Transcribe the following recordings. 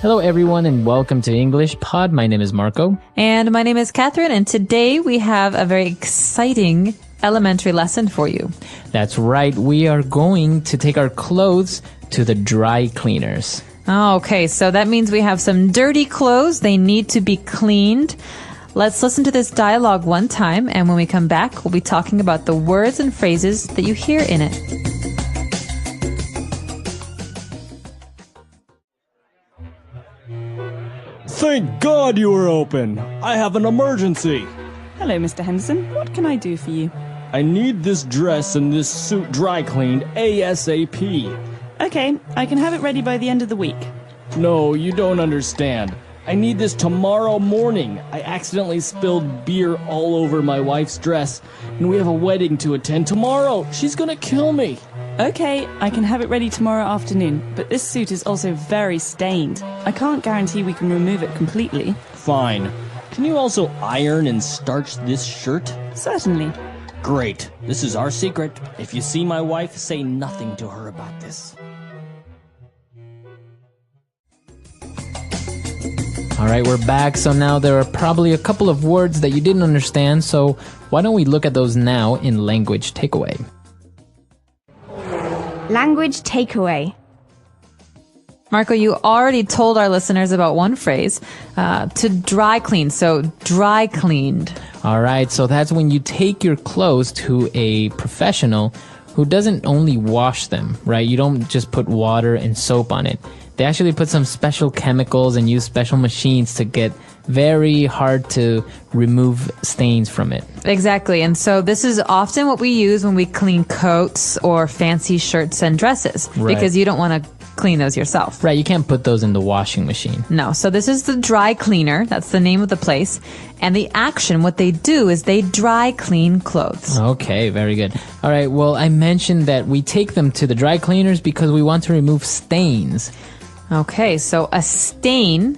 Hello everyone and welcome to English Pod. My name is Marco. And my name is Catherine, and today we have a very exciting elementary lesson for you. That's right. We are going to take our clothes to the dry cleaners. Oh, okay, so that means we have some dirty clothes. They need to be cleaned. Let's listen to this dialogue one time, and when we come back, we'll be talking about the words and phrases that you hear in it. Thank God you were open. I have an emergency. Hello, Mr. Henderson. What can I do for you? I need this dress and this suit dry cleaned ASAP. Okay, I can have it ready by the end of the week. No, you don't understand. I need this tomorrow morning. I accidentally spilled beer all over my wife's dress, and we have a wedding to attend tomorrow. She's gonna kill me. Okay, I can have it ready tomorrow afternoon, but this suit is also very stained. I can't guarantee we can remove it completely. Fine. Can you also iron and starch this shirt? Certainly. Great. This is our secret. If you see my wife, say nothing to her about this. All right, we're back. So now there are probably a couple of words that you didn't understand. So why don't we look at those now in language takeaway? Language takeaway. Marco, you already told our listeners about one phrase, to dry clean, so dry cleaned. All right, so that's when you take your clothes to a professional who doesn't only wash them, right? You don't just put water and soap on it. They actually put some special chemicals and use special machines to get very hard to remove stains from it. Exactly. And so this is often what we use when we clean coats or fancy shirts and dresses, Right. because you don't want to clean those yourself. Right, you can't put those in the washing machine. No. So this is the dry cleaner. That's the name of the place. And the action, what they do is they dry clean clothes. Okay, very good. All right, well, I mentioned that we take them to the dry cleaners because we want to remove stains. Okay, so a stain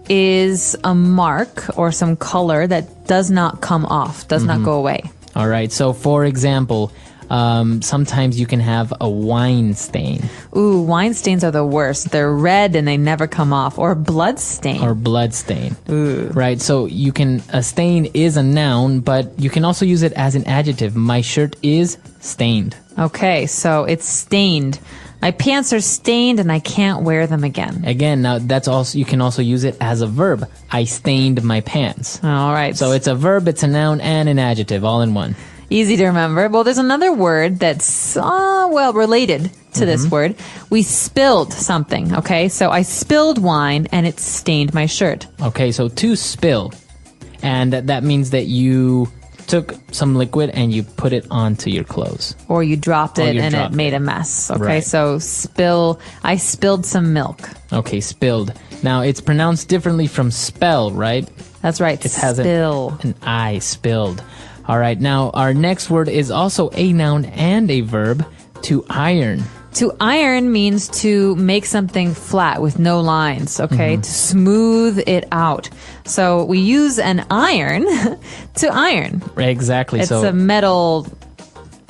is a mark or some color that does not come off, does not go away. All right, so for example, sometimes you can have a wine stain. Ooh, wine stains are the worst. They're red and they never come off. Or blood stain. Or blood stain. Ooh. Right, so a stain is a noun, but you can also use it as an adjective. My shirt is stained. Okay, so it's stained. My pants are stained and I can't wear them again. Again, now you can also use it as a verb. I stained my pants. All right. So it's a verb, it's a noun, and an adjective all in one. Easy to remember. Well, there's another word that's, related to this word. We spilled something, okay? So I spilled wine and it stained my shirt. Okay, so to spill. And that means that you took some liquid and you put it onto your clothes. Or you dropped it and it made a mess. Okay, Right. so spill. I spilled some milk. Okay, spilled. Now, it's pronounced differently from spell, right? That's right. It has spill. an I, spilled. All right, now our next word is also a noun and a verb, to iron. To iron means to make something flat with no lines, okay? To smooth it out. So we use an iron to iron. Exactly. It's so a metal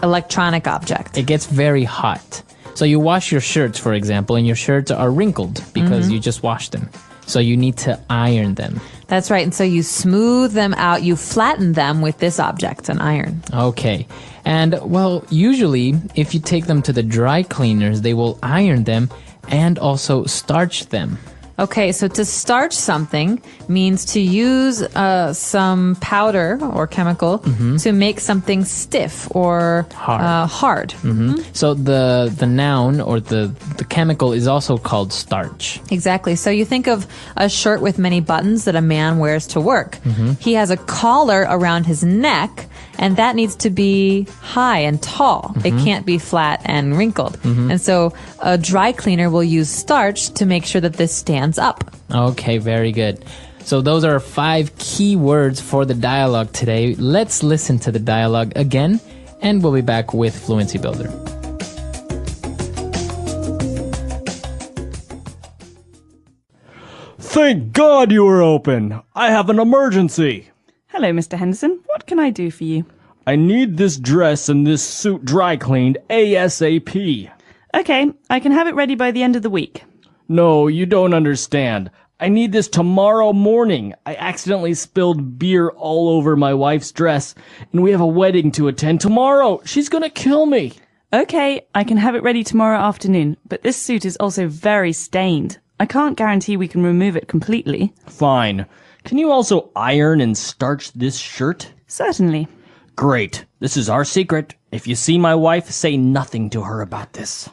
electronic object. it gets very hot. So you wash your shirts, for example, and your shirts are wrinkled because you just washed them. So you need to iron them. That's right. And so you smooth them out, you flatten them with this object, an iron. Okay. And, well, usually, if you take them to the dry cleaners, they will iron them and also starch them. Okay, so to starch something means to use some powder or chemical to make something stiff or hard. So the noun or the chemical is also called starch. Exactly. So you think of a shirt with many buttons that a man wears to work. He has a collar around his neck, and that needs to be high and tall. It can't be flat and wrinkled. And so a dry cleaner will use starch to make sure that this stands up. Okay, very good. So those are 5 key words for the dialogue today. Let's listen to the dialogue again, and we'll be back with Fluency Builder. Thank God you were open. I have an emergency. Hello, Mr. Henderson. What can I do for you? I need this dress and this suit dry cleaned ASAP. Okay, I can have it ready by the end of the week. No, you don't understand. I need this tomorrow morning. I accidentally spilled beer all over my wife's dress, and we have a wedding to attend tomorrow. She's gonna kill me. Okay, I can have it ready tomorrow afternoon, but this suit is also very stained. I can't guarantee we can remove it completely. Fine. Can you also iron and starch this shirt? Certainly. Great. This is our secret. If you see my wife, say nothing to her about this.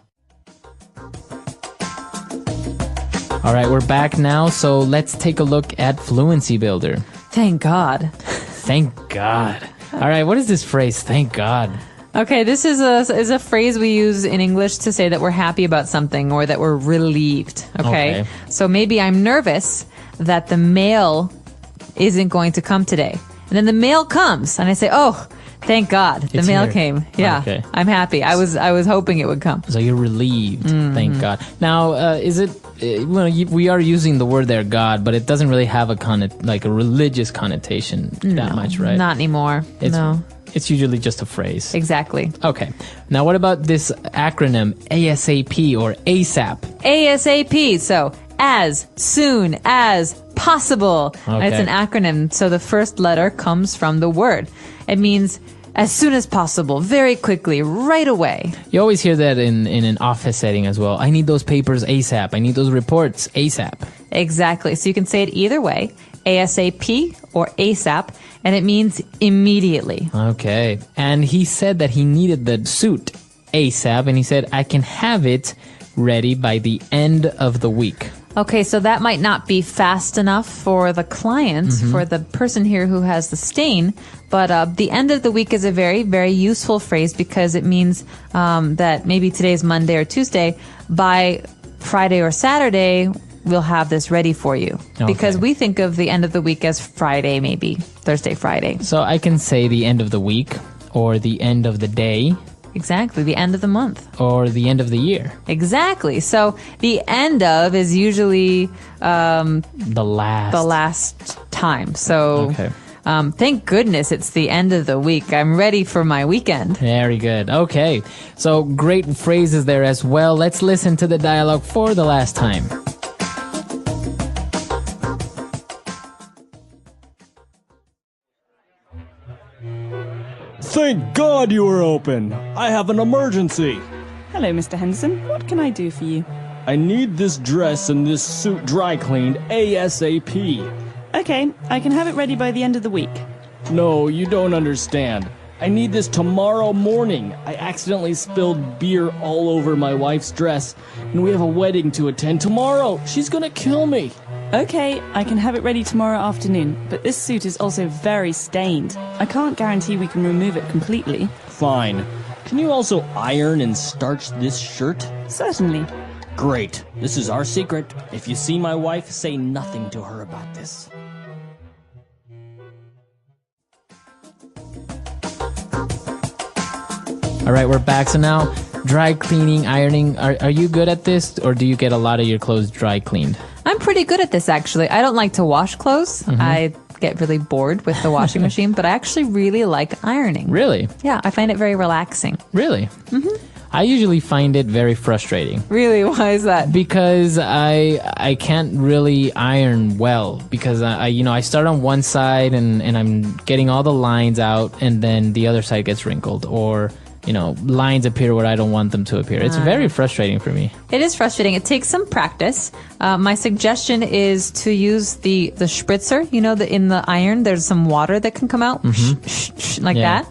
All right, we're back now, so let's take a look at Fluency Builder. Thank God. Thank God. All right, what is this phrase, thank God? Okay, this is a phrase we use in English to say that we're happy about something or that we're relieved. Okay? So maybe I'm nervous that the mail isn't going to come today. And then the mail comes, and I say, oh, thank God, the It's mail here. came. Yeah, Okay. I'm happy. I was hoping it would come. So you're relieved, Mm-hmm. thank God. Now, is it, we are using the word there, God, but it doesn't really have a religious connotation that much, right? Not anymore. No, It's usually just a phrase. exactly. Okay. Now, what about this acronym ASAP or ASAP? ASAP. So as soon as possible. Okay. It's an acronym. So the first letter comes from the word. It means as soon as possible, very quickly, right away. You always hear that in an office setting as well. I need those papers ASAP. I need those reports ASAP. Exactly. So you can say it either way, ASAP or ASAP, and it means immediately. Okay. And he said that he needed the suit ASAP, and he said, I can have it ready by the end of the week. Okay, so that might not be fast enough for the client, for the person here who has the stain, but the end of the week is a very, very useful phrase because it means that maybe today's Monday or Tuesday, by Friday or Saturday, we'll have this ready for you. Okay. Because we think of the end of the week as Friday, maybe Thursday, Friday. So I can say the end of the week, or the end of the day, Exactly, the end of the month. or the end of the year. Exactly. So the end of is usually The last. time. So Okay. thank goodness it's the end of the week. I'm ready for my weekend. Very good. Okay. So great phrases there as well. Let's listen to the dialogue for the last time. Thank God you were open. I have an emergency. Hello, Mr. Henderson. What can I do for you? I need this dress and this suit dry cleaned ASAP. Okay, I can have it ready by the end of the week. No, you don't understand. I need this tomorrow morning. I accidentally spilled beer all over my wife's dress, and we have a wedding to attend tomorrow. She's gonna kill me. Okay, I can have it ready tomorrow afternoon, but this suit is also very stained. I can't guarantee we can remove it completely. Fine. Can you also iron and starch this shirt? Certainly. Great. This is our secret. If you see my wife, say nothing to her about this. All right, we're back. So now, dry cleaning, ironing. Are you good at this, or do you get a lot of your clothes dry cleaned? I'm pretty good at this, actually. I don't like to wash clothes. I get really bored with the washing machine, but I actually really like ironing. Really? Yeah, I find it very relaxing. Really? I usually find it very frustrating Really? Why is that? because I can't really iron well because I start on one side and I'm getting all the lines out and then the other side gets wrinkled or lines appear where I don't want them to appear. It's very frustrating for me. It is frustrating. It takes some practice. My suggestion is to use the spritzer. In the iron, there's some water that can come out like Yeah. that.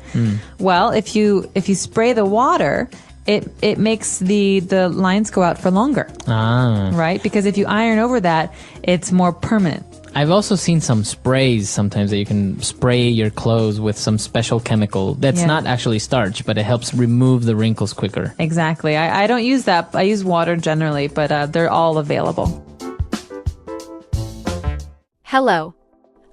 Well, if you spray the water, it makes the lines go out for longer, right? Because if you iron over that, it's more permanent. I've also seen some sprays sometimes that you can spray your clothes with some special chemical that's Yeah. not actually starch, but it helps remove the wrinkles quicker. Exactly. I don't use that. I use water generally, but they're all available. Hello.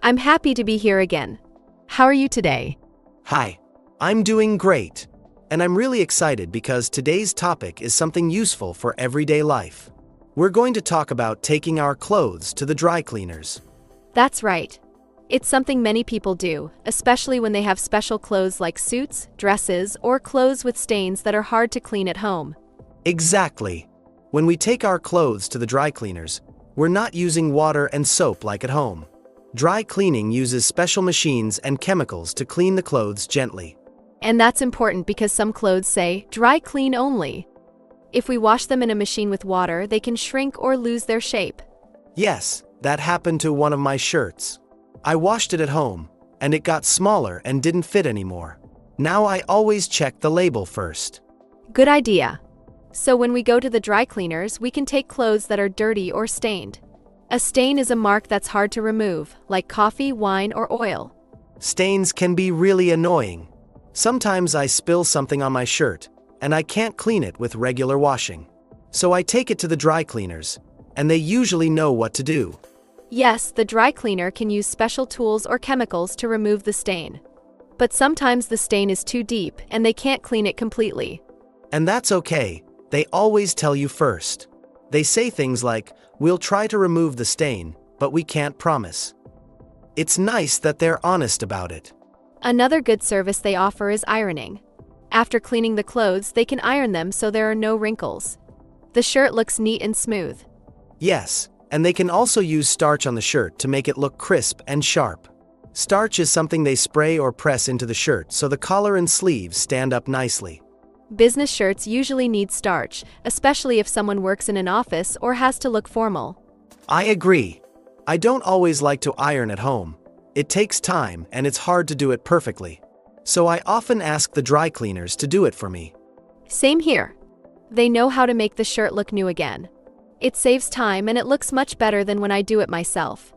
I'm happy to be here again. How are you today? Hi, I'm doing great, and I'm really excited because today's topic is something useful for everyday life. We're going to talk about taking our clothes to the dry cleaners. That's right. It's something many people do, especially when they have special clothes like suits, dresses, or clothes with stains that are hard to clean at home. Exactly. When we take our clothes to the dry cleaners, we're not using water and soap like at home. Dry cleaning uses special machines and chemicals to clean the clothes gently. And that's important because some clothes say, dry clean only. If we wash them in a machine with water, they can shrink or lose their shape. Yes, that happened to one of my shirts. I washed it at home, and it got smaller and didn't fit anymore. Now I always check the label first. Good idea. So when we go to the dry cleaners, we can take clothes that are dirty or stained. A stain is a mark that's hard to remove, like coffee, wine, or oil. Stains can be really annoying. Sometimes I spill something on my shirt, and I can't clean it with regular washing. So I take it to the dry cleaners, and they usually know what to do. Yes, the dry cleaner can use special tools or chemicals to remove the stain. But sometimes the stain is too deep, and they can't clean it completely. And that's okay, they always tell you first. They say things like, we'll try to remove the stain, but we can't promise. It's nice that they're honest about it. Another good service they offer is ironing. After cleaning the clothes, they can iron them so there are no wrinkles. The shirt looks neat and smooth. Yes, and they can also use starch on the shirt to make it look crisp and sharp. Starch is something they spray or press into the shirt so the collar and sleeves stand up nicely. Business shirts usually need starch, especially if someone works in an office or has to look formal. I agree. I don't always like to iron at home. It takes time and it's hard to do it perfectly. So I often ask the dry cleaners to do it for me. Same here. They know how to make the shirt look new again. It saves time and it looks much better than when I do it myself.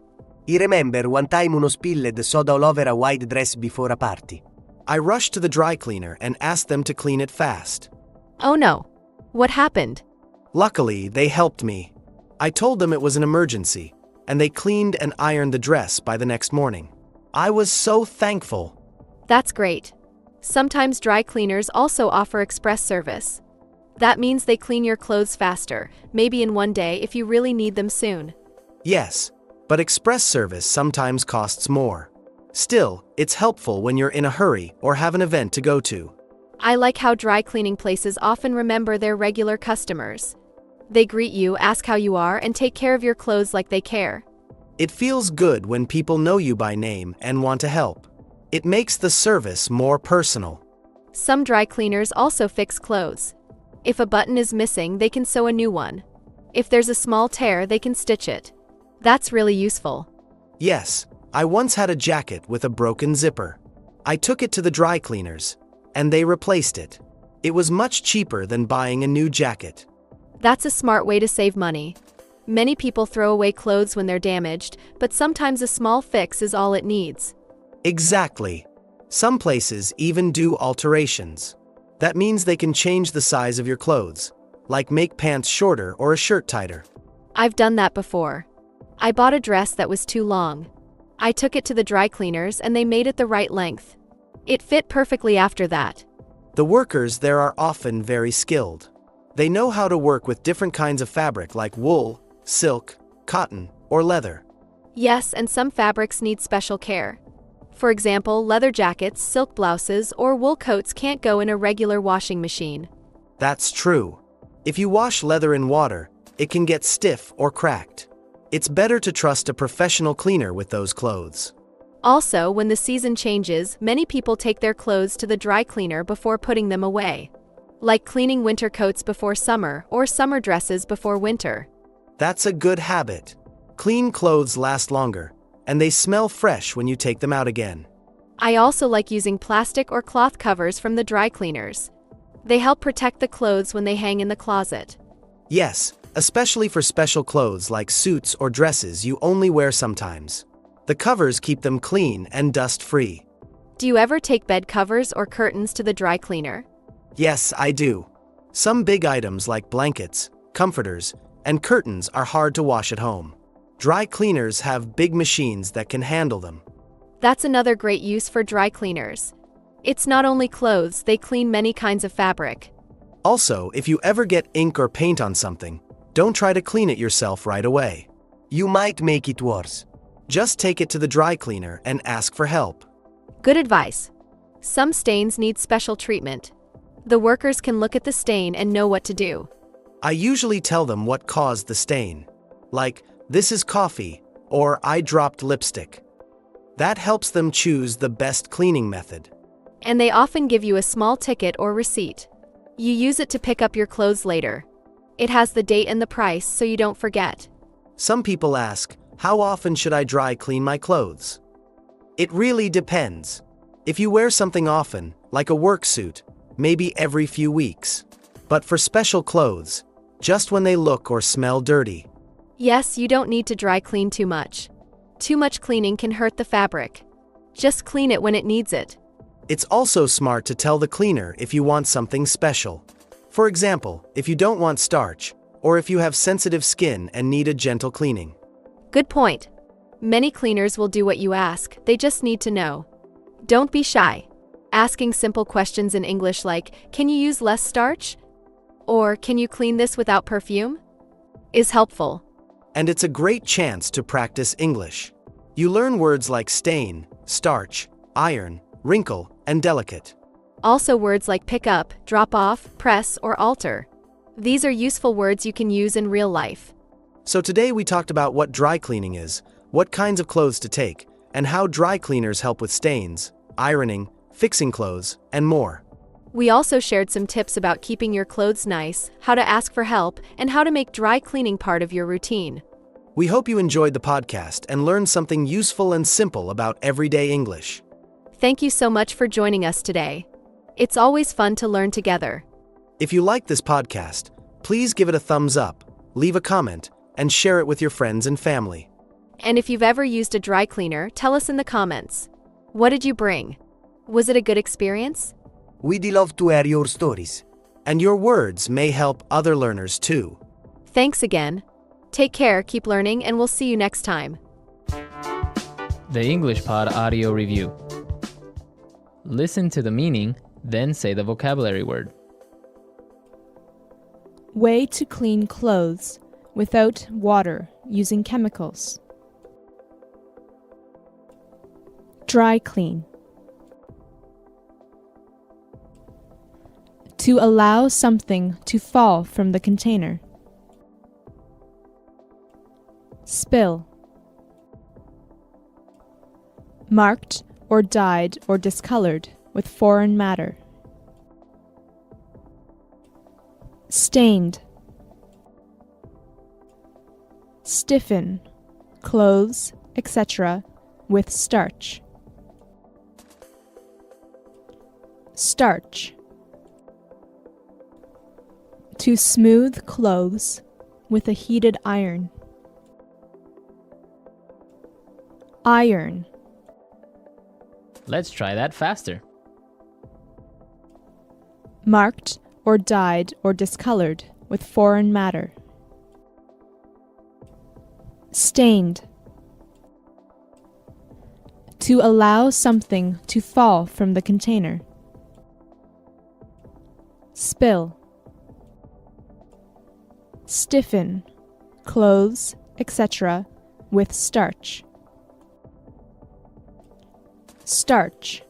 I remember one time uno spilled soda all over a white dress before a party. I rushed to the dry cleaner and asked them to clean it fast. Oh no. What happened? Luckily, they helped me. I told them it was an emergency, and they cleaned and ironed the dress by the next morning. I was so thankful. That's great. Sometimes dry cleaners also offer express service. That means they clean your clothes faster, maybe in one day if you really need them soon. Yes, but express service sometimes costs more. Still, it's helpful when you're in a hurry or have an event to go to. I like how dry cleaning places often remember their regular customers. They greet you, ask how you are, and take care of your clothes like they care. It feels good when people know you by name and want to help. It makes the service more personal. Some dry cleaners also fix clothes. If a button is missing, they can sew a new one. If there's a small tear, they can stitch it. That's really useful. Yes, I once had a jacket with a broken zipper. I took it to the dry cleaners, and they replaced it. It was much cheaper than buying a new jacket. That's a smart way to save money. Many people throw away clothes when they're damaged, but sometimes a small fix is all it needs. Exactly. Some places even do alterations. That means they can change the size of your clothes, like make pants shorter or a shirt tighter. I've done that before. I bought a dress that was too long. I took it to the dry cleaners and they made it the right length. It fit perfectly after that. The workers there are often very skilled. They know how to work with different kinds of fabric like wool, silk, cotton, or leather. Yes, and some fabrics need special care. For example, leather jackets, silk blouses, or wool coats can't go in a regular washing machine. That's true. If you wash leather in water, it can get stiff or cracked. It's better to trust a professional cleaner with those clothes. Also, when the season changes, many people take their clothes to the dry cleaner before putting them away. Like cleaning winter coats before summer or summer dresses before winter. That's a good habit. Clean clothes last longer, and they smell fresh when you take them out again. I also like using plastic or cloth covers from the dry cleaners. They help protect the clothes when they hang in the closet. Yes, especially for special clothes like suits or dresses you only wear sometimes. The covers keep them clean and dust-free. Do you ever take bed covers or curtains to the dry cleaner? Yes, I do. Some big items like blankets, comforters, and curtains are hard to wash at home. Dry cleaners have big machines that can handle them. That's another great use for dry cleaners. It's not only clothes, they clean many kinds of fabric. Also, if you ever get ink or paint on something, don't try to clean it yourself right away. You might make it worse. Just take it to the dry cleaner and ask for help. Good advice. Some stains need special treatment. The workers can look at the stain and know what to do. I usually tell them what caused the stain. Like, this is coffee, or I dropped lipstick. That helps them choose the best cleaning method. And they often give you a small ticket or receipt. You use it to pick up your clothes later. It has the date and the price so you don't forget. Some people ask, how often should I dry clean my clothes? It really depends. If you wear something often, like a work suit, maybe every few weeks. But for special clothes, just when they look or smell dirty. Yes, you don't need to dry clean too much. Too much cleaning can hurt the fabric. Just clean it when it needs it. It's also smart to tell the cleaner if you want something special. For example, if you don't want starch, or if you have sensitive skin and need a gentle cleaning. Good point. Many cleaners will do what you ask, they just need to know. Don't be shy. Asking simple questions in English like, can you use less starch? Or can you clean this without perfume? Is helpful. And it's a great chance to practice English. You learn words like stain, starch, iron, wrinkle, and delicate. Also words like pick up, drop off, press, or alter. These are useful words you can use in real life. So today we talked about what dry cleaning is, what kinds of clothes to take, and how dry cleaners help with stains, ironing, fixing clothes, and more. We also shared some tips about keeping your clothes nice, how to ask for help, and how to make dry cleaning part of your routine. We hope you enjoyed the podcast and learned something useful and simple about everyday English. Thank you so much for joining us today. It's always fun to learn together. If you like this podcast, please give it a thumbs up, leave a comment, and share it with your friends and family. And if you've ever used a dry cleaner, tell us in the comments. What did you bring? Was it a good experience? We'd love to hear your stories. And your words may help other learners too. Thanks again. Take care, keep learning, and we'll see you next time. The English Pod Audio Review. Listen to the meaning, then say the vocabulary word. Way to clean clothes without water using chemicals. Dry clean. To allow something to fall from the container. Spill. Marked or dyed or discolored with foreign matter. Stained. Stiffen, clothes, etc., with starch. Starch. To smooth clothes with a heated iron. Iron. Let's try that faster. Marked or dyed or discolored with foreign matter. Stained. To allow something to fall from the container. Spill. Stiffen, clothes, etc., with starch. Starch.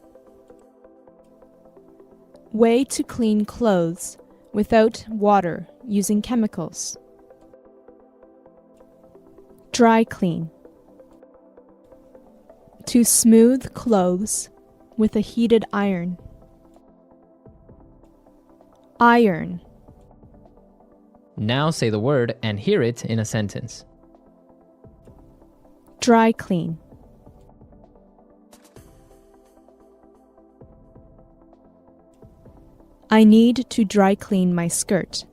Way to clean clothes without water using chemicals. Dry clean. To smooth clothes with a heated iron. Iron. Now say the word and hear it in a sentence. Dry clean. I need to dry clean my skirt.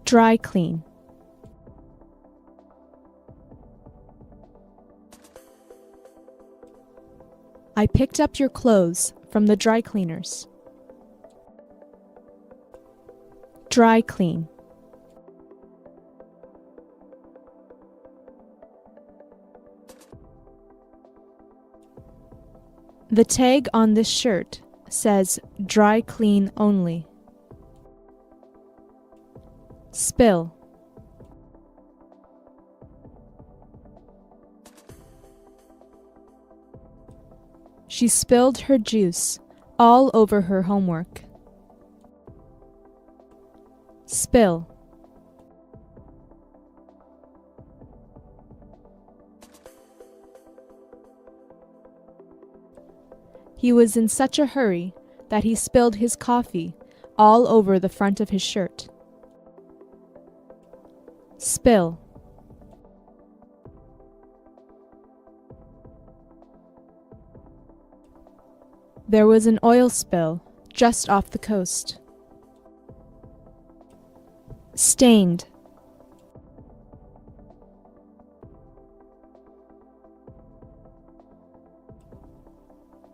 Dry clean. I picked up your clothes from the dry cleaners. Dry clean. The tag on this shirt says dry clean only. Spill. She spilled her juice all over her homework. Spill. He was in such a hurry that he spilled his coffee all over the front of his shirt. Spill. There was an oil spill just off the coast. Stained.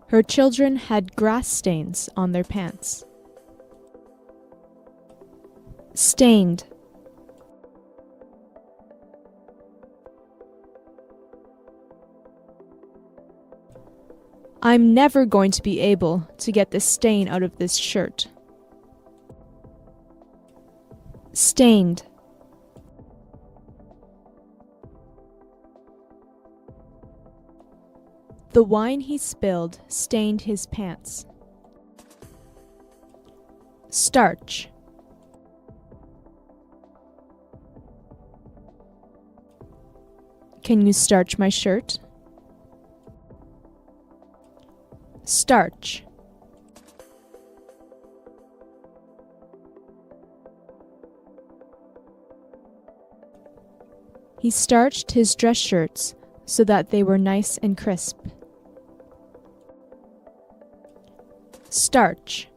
Her children had grass stains on their pants. Stained. I'm never going to be able to get the stain out of this shirt. Stained. The wine he spilled stained his pants. Starch. Can you starch my shirt? Starch. He starched his dress shirts so that they were nice and crisp. Starch.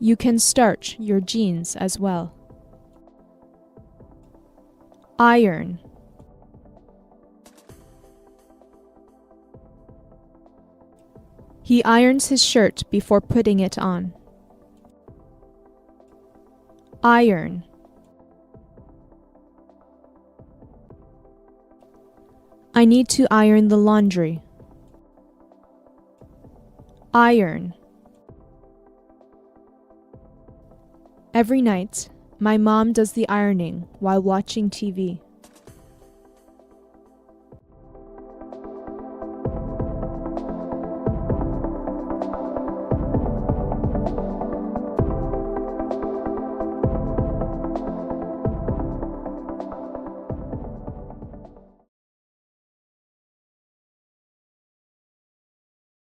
You can starch your jeans as well. Iron. He irons his shirt before putting it on. Iron. I need to iron the laundry. Iron. Every night, my mom does the ironing while watching TV.